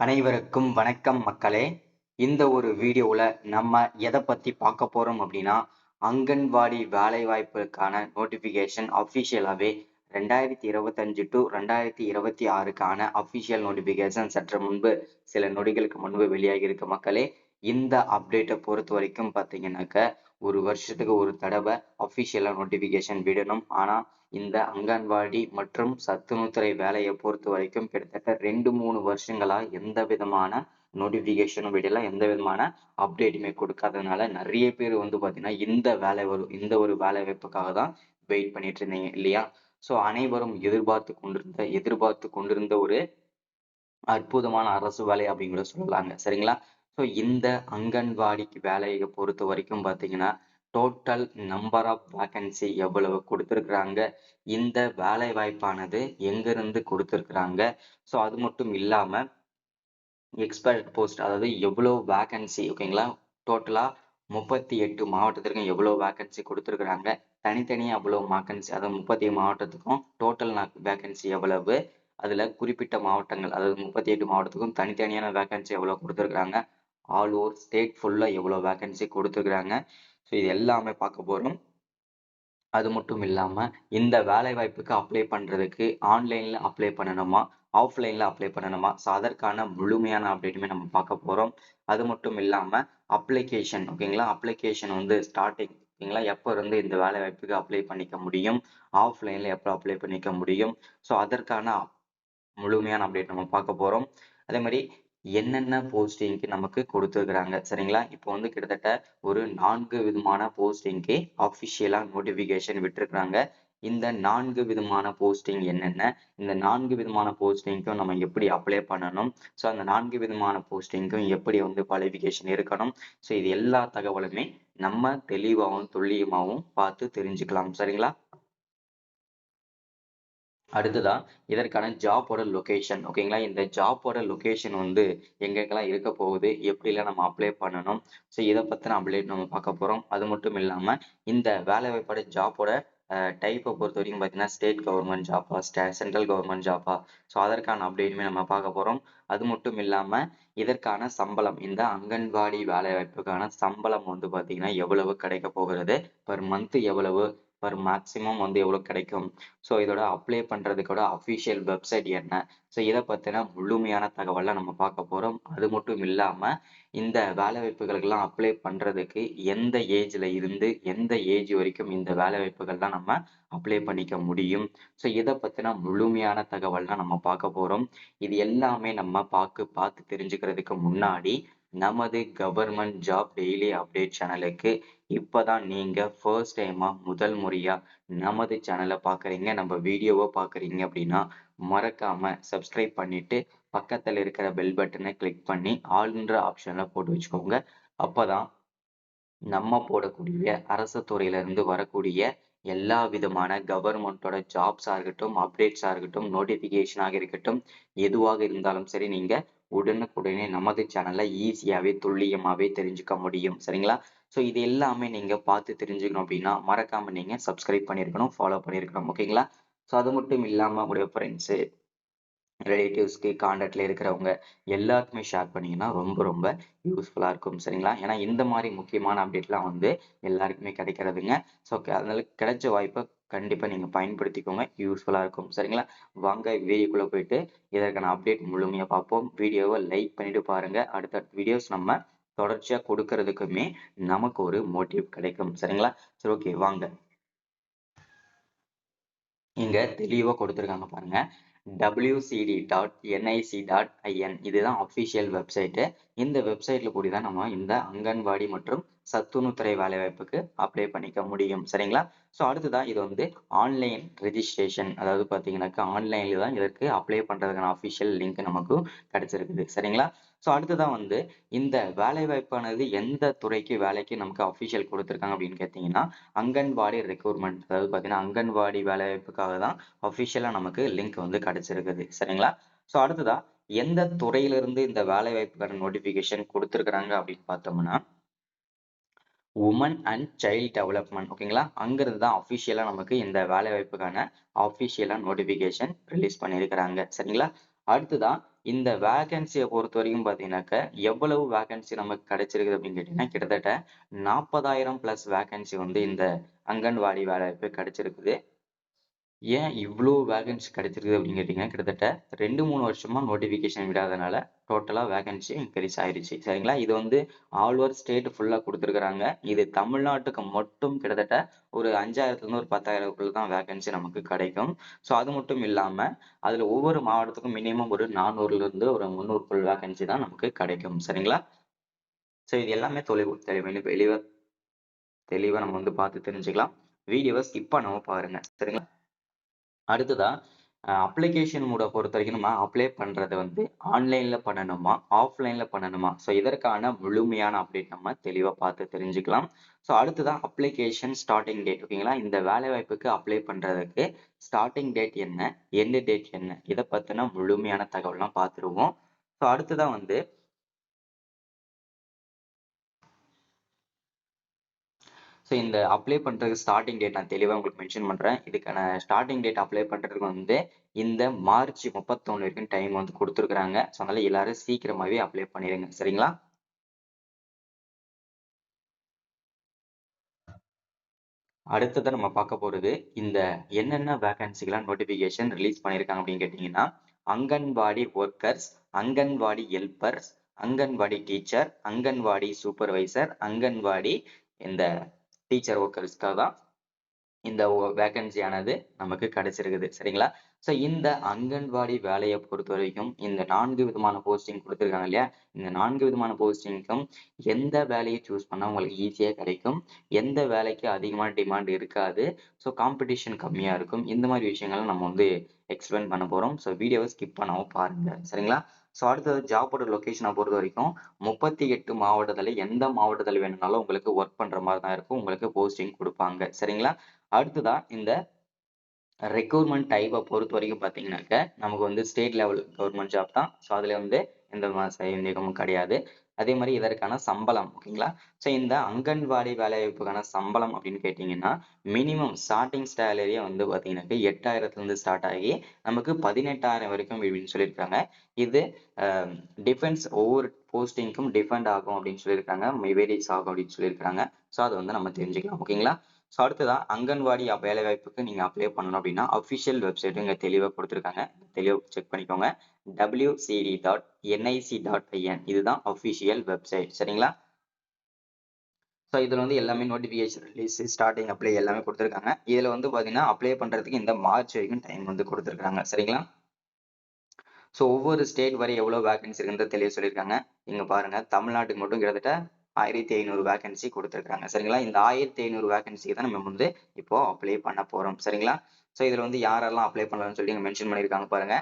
அனைவருக்கும் வணக்கம் மக்களே. இந்த ஒரு வீடியோவில் நம்ம எதை பற்றி பார்க்க போகிறோம் அப்படின்னா, அங்கன்வாடி வேலைவாய்ப்புக்கான நோட்டிஃபிகேஷன் அஃபிஷியலாகவே 2025 டு 2026க்கான அஃபிஷியல் நோட்டிஃபிகேஷன் சற்று முன்பு சில நொடிகளுக்கு முன்பு வெளியாகி இருக்கு மக்களே. இந்த அப்டேட்டை பொறுத்த வரைக்கும் பார்த்தீங்கன்னாக்க ஒரு வருஷத்துக்கு ஒரு தடவை அஃபிஷியலாக நோட்டிஃபிகேஷன் விடணும். ஆனால் இந்த அங்கன்வாடி மற்றும் சத்துணவுத்துறை வேலையை பொறுத்த வரைக்கும் கிட்டத்தட்ட 2-3 வருஷங்களா எந்த விதமான நோட்டிபிகேஷனும் விடல, எந்த விதமான அப்டேட்டுமே கொடுக்காததுனால நிறைய பேர் பாத்தீங்கன்னா இந்த ஒரு வேலை வாய்ப்புக்காக தான் வெயிட் பண்ணிட்டு இருந்தீங்க இல்லையா? ஸோ அனைவரும் எதிர்பார்த்து கொண்டிருந்த ஒரு அற்புதமான அரசு வேலை அப்படிங்கிற சொல்லலாங்க. சரிங்களா? ஸோ இந்த அங்கன்வாடிக்கு வேலையை பொறுத்த வரைக்கும் பார்த்தீங்கன்னா டோட்டல் நம்பர் ஆஃப் வேகன்சி எவ்வளவு கொடுத்துருக்குறாங்க, இந்த வேலை வாய்ப்பானது எங்கிருந்து கொடுத்துருக்குறாங்க, ஸோ அது மட்டும் இல்லாம எக்ஸ்பர்ட் போஸ்ட் அதாவது எவ்வளோ வேகன்சி, ஓகேங்களா? டோட்டலா 38 மாவட்டத்திற்கு எவ்வளோ வேகன்சி கொடுத்துருக்குறாங்க, தனித்தனியாக எவ்வளோ வேகன்சி, அதாவது 37 மாவட்டத்துக்கும் டோட்டல் வேகன்சி எவ்வளவு, அதுல குறிப்பிட்ட மாவட்டங்கள் அதாவது 38 மாவட்டத்துக்கும் தனித்தனியான வேகன்சி எவ்வளவு கொடுத்துருக்காங்க, ஆல் ஓவர் ஸ்டேட் ஃபுல்லா எவ்வளவு வேகன்சி கொடுத்துருக்காங்க. ஸோ இது எல்லாமே பார்க்க போறோம். அது மட்டும் இல்லாம இந்த வேலை வாய்ப்புக்கு அப்ளை பண்றதுக்கு ஆன்லைன்ல அப்ளை பண்ணணுமா, ஆஃப்லைன்ல அப்ளை பண்ணணுமா, ஸோ அதற்கான முழுமையான அப்டேட்டுமே நம்ம பார்க்க போறோம். அது மட்டும் இல்லாம அப்ளிகேஷன், ஓகேங்களா? அப்ளிகேஷன் ஸ்டார்டிங், ஓகேங்களா, எப்போ இருந்து இந்த வேலை வாய்ப்புக்கு அப்ளை பண்ணிக்க முடியும், ஆஃப்லைன்ல எப்போ அப்ளை பண்ணிக்க முடியும், ஸோ அதற்கான முழுமையான அப்டேட் நம்ம பார்க்க போறோம். அதே மாதிரி என்னென்ன போஸ்டிங்க்கு நமக்கு கொடுத்துருக்குறாங்க, சரிங்களா? இப்போ கிட்டத்தட்ட ஒரு 4 விதமான போஸ்டிங்க்கு அஃபிஷியலா நோட்டிபிகேஷன் விட்டுருக்காங்க. இந்த 4 விதமான போஸ்டிங் என்னென்ன, இந்த 4 விதமான போஸ்டிங்க்கும் நம்ம எப்படி அப்ளை பண்ணணும், ஸோ அந்த 4 விதமான போஸ்டிங்க்கும் எப்படி குவாலிஃபிகேஷன் இருக்கணும், ஸோ இது எல்லா தகவலுமே நம்ம தெளிவாகவும் துல்லியமாகவும் பார்த்து தெரிஞ்சுக்கலாம். சரிங்களா? அடுத்ததா இதற்கான ஜாபோட லொகேஷன், ஓகேங்களா? இந்த ஜாபோட லொகேஷன் எங்கெங்கெல்லாம் இருக்க போகுது, எப்படிலாம் நம்ம அப்ளை பண்ணணும், ஸோ இதை பத்தின அப்டேட் நம்ம பார்க்க போறோம். அது மட்டும் இல்லாம இந்த வேலை வாய்ப்போட ஜாபோட டைப்பை பொறுத்த வரைக்கும் பார்த்தீங்கன்னா ஸ்டேட் கவர்மெண்ட் ஜாப்பா, சென்ட்ரல் கவர்மெண்ட் ஜாப்பா, ஸோ அதற்கான அப்டேட்டுமே நம்ம பார்க்க போறோம். அது மட்டும் இல்லாம இதற்கான சம்பளம், இந்த அங்கன்வாடி வேலை வாய்ப்புக்கான சம்பளம் பார்த்தீங்கன்னா எவ்வளவு கிடைக்க போகிறது, பர் மந்த் எவ்வளவு, பர் மேக்சிமம் எவ்வளவு கிடைக்கும், ஸோ இதோட அப்ளை பண்றதுக்கோட அஃபிஷியல் வெப்சைட் என்ன, ஸோ இதை பற்றின முழுமையான தகவலை நம்ம பார்க்க போறோம். அது மட்டும் இல்லாம இந்த வேலை வாய்ப்புகளுக்கெல்லாம் அப்ளை பண்றதுக்கு எந்த ஏஜ்ல இருந்து எந்த ஏஜ் வரைக்கும் இந்த வேலை வாய்ப்புகள்லாம் நம்ம அப்ளை பண்ணிக்க முடியும், ஸோ இதை பற்றின முழுமையான தகவல் தான் நம்ம பார்க்க போறோம். இது எல்லாமே நம்ம பார்த்து தெரிஞ்சுக்கிறதுக்கு முன்னாடி நமது கவர்மெண்ட் ஜாப் டெய்லி அப்டேட் சேனலுக்கு இப்பதான் நீங்க ஃபர்ஸ்ட் டைமா முதல் முறையா நமது சேனலை பார்க்குறீங்க, நம்ம வீடியோவை பார்க்குறீங்க அப்படின்னா மறக்காம சப்ஸ்கிரைப் பண்ணிட்டு பக்கத்தில் இருக்கிற பெல் பட்டனை கிளிக் பண்ணி ஆல்ன்ற ஆப்ஷன்ல போட்டு வச்சுக்கோங்க. அப்பதான் நம்ம போடக்கூடிய அரசு துறையில இருந்து வரக்கூடிய எல்லா விதமான கவர்மெண்டோட ஜாப்ஸா இருக்கட்டும், அப்டேட்ஸா இருக்கட்டும், நோட்டிபிகேஷனாக இருக்கட்டும், எதுவாக இருந்தாலும் சரி நீங்க உடனுக்குடனே நமது சேனல்ல ஈஸியாவே துல்லியமாவே தெரிஞ்சுக்க முடியும். சரிங்களா? ஸோ இது எல்லாமே நீங்க பார்த்து தெரிஞ்சுக்கணும் அப்படின்னா மறக்காம நீங்க சப்ஸ்கிரைப் பண்ணியிருக்கணும், ஃபாலோ பண்ணியிருக்கணும், ஓகேங்களா? ஸோ அது மட்டும் இல்லாம உங்களுடைய ஃப்ரெண்ட்ஸு, ரிலேட்டிவ்ஸ்க்கு, காண்டாக்ட்ல இருக்கிறவங்க எல்லாருக்குமே ஷேர் பண்ணீங்கன்னா ரொம்ப ரொம்ப யூஸ்ஃபுல்லா இருக்கும். சரிங்களா? ஏன்னா இந்த மாதிரி முக்கியமான அப்டேட்லாம் எல்லாருக்குமே கிடைக்கிறதுங்க. ஸோ அதனால கிடைச்ச வாய்ப்பை கண்டிப்பா நீங்க பயன்படுத்திக்கோங்க, யூஸ்ஃபுல்லா இருக்கும். சரிங்களா? வாங்க வீடியோக்குள்ள போயிட்டு இதற்கான அப்டேட் முழுமையா பார்ப்போம். வீடியோவை லைக் பண்ணிட்டு பாருங்க. அடுத்தடுத்த வீடியோஸ் நம்ம தொடர்ச்சியா கொடுக்கறதுக்குமே நமக்கு ஒரு மோட்டிவ் கிடைக்கும். சரிங்களா? சரி, ஓகே, வாங்க. இங்க தெளிவா கொடுத்துருக்காங்க பாருங்க. wcd.nic.in இதுதான் அஃபிஷியல் வெப்சைட்டு. இந்த வெப்சைட்ல கூடி தான் நம்ம இந்த அங்கன்வாடி மற்றும் சத்துணவுத்துறை வேலைவாய்ப்புக்கு அப்ளை பண்ணிக்க முடியும். சரிங்களா? ஸோ அடுத்ததான் இது ஆன்லைன் ரெஜிஸ்ட்ரேஷன், அதாவது பார்த்தீங்கன்னாக்கா ஆன்லைன்ல தான் இதற்கு அப்ளை பண்றதுக்கான அஃபிஷியல் லிங்க் நமக்கு கிடைச்சிருக்குது. சரிங்களா? ஸோ அடுத்ததான் இந்த வேலை வாய்ப்பானது எந்த துறைக்கு வேலைக்கு நமக்கு அஃபிஷியல் கொடுத்துருக்காங்க அப்படின்னு கேட்டீங்கன்னா அங்கன்வாடி ரெக்ரூட்மெண்ட், அதாவது பார்த்தீங்கன்னா அங்கன்வாடி வேலை வாய்ப்புக்காக தான் அஃபிஷியலா நமக்கு லிங்க் கிடைச்சிருக்குது. சரிங்களா? ஸோ அடுத்ததா எந்த துறையிலிருந்து இந்த வேலை வாய்ப்புக்கான நோட்டிபிகேஷன் கொடுத்துருக்காங்க அப்படின்னு பார்த்தோம்னா உமன் அண்ட் சைல்ட் டெவலப்மெண்ட், ஓகேங்களா? அங்கிருந்து தான் அஃபிஷியலா நமக்கு இந்த வேலை வாய்ப்புக்கான அஃபிஷியலா நோட்டிபிகேஷன் ரிலீஸ் பண்ணியிருக்கிறாங்க. சரிங்களா? அடுத்ததான் இந்த வேகன்சியை பொறுத்த வரைக்கும் பார்த்தீங்கன்னாக்க எவ்வளவு வேகன்சி நமக்கு கிடைச்சிருக்குது அப்படின்னு கேட்டீங்கன்னா கிட்டத்தட்ட 40,000 பிளஸ் வேகன்சி வந்து இந்த அங்கன்வாடி வேலைவாய்ப்பு கிடைச்சிருக்குது. ஏன் இவ்ளோ வேகன்சி கிடைச்சிருக்கு அப்படின்னு கேட்டீங்கன்னா கிட்டத்தட்ட 2-3 வருஷமா நோட்டிபிகேஷன் விடாதனால டோட்டலா வேகன்சி இன்க்ரீஸ் ஆயிருச்சு. சரிங்களா? இது வந்து ஆல் ஓவர் ஸ்டேட் ஃபுல்லா கொடுத்துருக்காங்க. இது தமிழ்நாட்டுக்கு மட்டும் கிட்டத்தட்ட ஒரு 5,000ல இருந்து ஒரு 10,000க்குள்ள தான் வேகன்சி நமக்கு கிடைக்கும். ஸோ அது மட்டும் இல்லாம அதுல ஒவ்வொரு மாவட்டத்துக்கும் மினிமம் ஒரு 400ல இருந்து ஒரு 300 வேகன்சி தான் நமக்கு கிடைக்கும். சரிங்களா? ஸோ இது எல்லாமே தெளிவா நம்ம வந்து பார்த்து தெரிஞ்சுக்கலாம். வீடியோவை ஸ்கிப் பண்ணாம பாருங்க. சரிங்களா? அடுத்ததா அப்ளிகேஷன் மோட பொறுத்தவரைக்கும் நம்ம அப்ளை பண்றது வந்து ஆன்லைன்ல பண்ணணுமா ஆஃப்லைன்ல பண்ணணுமா ஸோ இதற்கான முழுமையான அப்டேட் நம்ம தெளிவா பார்த்து தெரிஞ்சுக்கலாம். ஸோ அடுத்ததா அப்ளிகேஷன் ஸ்டார்டிங் டேட் ஓகேங்களா. இந்த வேலை வாய்ப்புக்கு அப்ளை பண்றதுக்கு ஸ்டார்டிங் டேட் என்ன, எண்ட் டேட் என்ன, இதை பத்தின முழுமையான தகவல்லாம் பார்த்துருவோம். ஸோ அடுத்ததா வந்து ஸோ இந்த அப்ளை பண்ணுறதுக்கு ஸ்டார்டிங் டேட் நான் தெளிவாக உங்களுக்கு மென்ஷன் பண்ணுறேன். இதுக்கான ஸ்டார்டிங் டேட் அப்ளை பண்ணுறதுக்கு வந்து இந்த மார்ச் 31 வரைக்கும் டைம் வந்து கொடுத்துருக்குறாங்க. ஸோ அதனால எல்லாரும் சீக்கிரமாகவே அப்ளை பண்ணிடுங்க. சரிங்களா? அடுத்தது நம்ம பார்க்க போகிறது இந்த என்னென்ன வேகன்சிகளாம் நோட்டிஃபிகேஷன் ரிலீஸ் பண்ணியிருக்காங்க அப்படின்னு கேட்டிங்கன்னா anganwadi workers, anganwadi helpers, anganwadi teacher, anganwadi supervisor, anganwadi இந்த டீச்சர் ஒர்க்கர்ஸ்க்காக தான் இந்த வேகன்சி ஆனது நமக்கு கிடைச்சிருக்குது. சரிங்களா? ஸோ இந்த அங்கன்வாடி வேலையை பொறுத்த வரைக்கும் இந்த 4 விதமான போஸ்டிங் கொடுத்துருக்காங்க இல்லையா? இந்த 4 விதமான போஸ்டிங்க்கும் எந்த வேலையை சூஸ் பண்ணா உங்களுக்கு ஈஸியா கிடைக்கும், எந்த வேலைக்கு அதிகமான டிமாண்ட் இருக்காது, ஸோ காம்படிஷன் கம்மியா இருக்கும். இந்த மாதிரி விஷயங்களை நம்ம வந்து எக்ஸ்பிளைன் பண்ண போறோம். ஸோ வீடியோவை ஸ்கிப் பண்ணாம பாருங்க. சரிங்களா? ஸோ அடுத்தது ஜாபோட லொகேஷனை பொறுத்த வரைக்கும் 38 மாவட்டத்துல எந்த மாவட்டத்தில் வேணும்னாலும் உங்களுக்கு ஒர்க் பண்ற மாதிரி தான் இருக்கும். உங்களுக்கு போஸ்டிங் கொடுப்பாங்க. சரிங்களா? அடுத்ததா இந்த ரெக்ரூட்மெண்ட் டைப்பை பொறுத்த வரைக்கும் பார்த்தீங்கன்னாக்க நமக்கு வந்து ஸ்டேட் லெவல் கவர்மெண்ட் ஜாப் தான். ஸோ அதில் வந்து எந்த சந்தேகமும் கிடையாது. அதே மாதிரி இதற்கான சம்பளம் ஓகேங்களா. ஸோ இந்த அங்கன்வாடி வேலைவாய்ப்புக்கான சம்பளம் அப்படின்னு கேட்டிங்கன்னா மினிமம் ஸ்டார்டிங் சேலரியே வந்து பார்த்தீங்கன்னாக்க 8,000லேருந்து ஸ்டார்ட் ஆகி நமக்கு 18,000 வரைக்கும் இப்படின்னு சொல்லியிருக்காங்க. இது டிஃபென்ஸ் ஒவ்வொரு போஸ்டிங்க்கும் டிஃபெண்ட் ஆகும் அப்படின்னு சொல்லியிருக்காங்க. வேரியஸ் ஆகும் அப்படின்னு சொல்லியிருக்காங்க. ஸோ அதை வந்து நம்ம தெரிஞ்சுக்கலாம் ஓகேங்களா. ஸோ அடுத்ததான் அங்கன்வாடி வேலை வாய்ப்புக்கு நீங்க அப்ளை பண்ணணும் அப்படின்னா அஃபிஷியல் வெப்சைட் இங்க தெளிவாக கொடுத்துருக்காங்க. தெளிவாக செக் பண்ணிக்கோங்க. wcd.nic.in இதுதான் அஃபிஷியல் வெப்சைட். சரிங்களா? ஸோ இதுல வந்து எல்லாமே நோட்டிபிகேஷன் ரிலீஸ் ஸ்டார்டிங் அப்ளை எல்லாமே கொடுத்துருக்காங்க. இதுல வந்து பாத்தீங்கன்னா அப்ளை பண்றதுக்கு இந்த மார்ச் வரைக்கும் டைம் வந்து கொடுத்துருக்காங்க. சரிங்களா? ஸோ ஒவ்வொரு ஸ்டேட் வரை எவ்வளவு வேகன்சி இருக்குன்றத தெளிவாக சொல்லியிருக்காங்க. இங்க பாருங்க தமிழ்நாட்டுக்கு மட்டும் கிட்டத்தட்ட 1,500 வேகன்சி கொடுத்துருக்காங்க. சரிங்களா? இந்த 1,500 வேகன்சிக்கு தான் நம்ம வந்து இப்போ அப்ளை பண்ண போறோம். சரிங்களா? ஸோ இதுல வந்து யாரெல்லாம் அப்ளை பண்ணலாம்னு சொல்லி இங்க மென்ஷன் பண்ணியிருக்காங்க பாருங்க.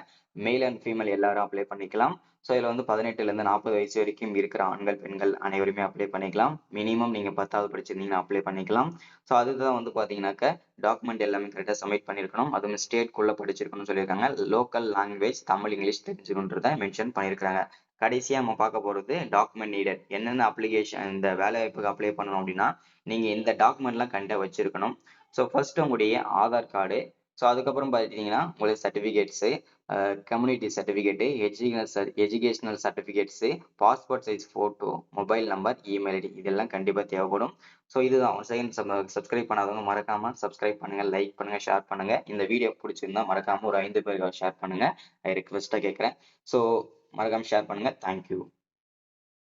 மேல் அண்ட் ஃபீமேல் எல்லாரும் அப்ளை பண்ணிக்கலாம். ஸோ இதுல வந்து 18ல இருந்து 40 வயசு வரைக்கும் இருக்கிற ஆண்கள் பெண்கள் அனைவருமே அப்ளை பண்ணிக்கலாம். மினிமம் நீங்க 10வது படிச்சிருந்தீங்கன்னா அப்ளை பண்ணிக்கலாம். ஸோ அதுதான் வந்து பாத்தீங்கன்னாக்க டாக்குமெண்ட் எல்லாமே கரெக்டாக சப்மிட் பண்ணியிருக்கணும். அதுவும் ஸ்டேட்குள்ள படிச்சிருக்கணும்னு சொல்லியிருக்காங்க. லோக்கல் லாங்குவேஜ் தமிழ் இங்கிலீஷ் தெரிஞ்சுக்கணுன்றத மென்ஷன் பண்ணியிருக்காங்க. கடைசியா நம்ம பார்க்க போறது டாக்குமெண்ட் நீடட். என்னென்ன அப்ளிகேஷன் இந்த வேலை வாய்ப்புக்கு அப்ளை பண்ணணும் அப்படின்னா நீங்க இந்த டாக்குமெண்ட்லாம் கண்டிப்பா வச்சிருக்கணும். ஸோ ஃபர்ஸ்ட் உங்களுடைய ஆதார் கார்டு, ஸோ அதுக்கப்புறம் பார்த்தீங்கன்னா உங்களுடைய certificates, community certificate, educational certificates, passport size photo, mobile number, email ID இதெல்லாம் கண்டிப்பாக தேவைப்படும். ஸோ இதுதான் ஒன் செகண்ட் சப்ஸ்கிரைப் பண்ணாதவங்க மறக்காம சப்ஸ்கிரைப் பண்ணுங்க, லைக் பண்ணுங்க, ஷேர் பண்ணுங்க. இந்த வீடியோ பிடிச்சிருந்தா மறக்காம ஒரு 5 பேருக்கு ஷேர் பண்ணுங்க. ரிக்வெஸ்ட்டாக கேட்குறேன். ஸோ மறக்காம ஷேர் பண்ணுங்க. தேங்க்யூ.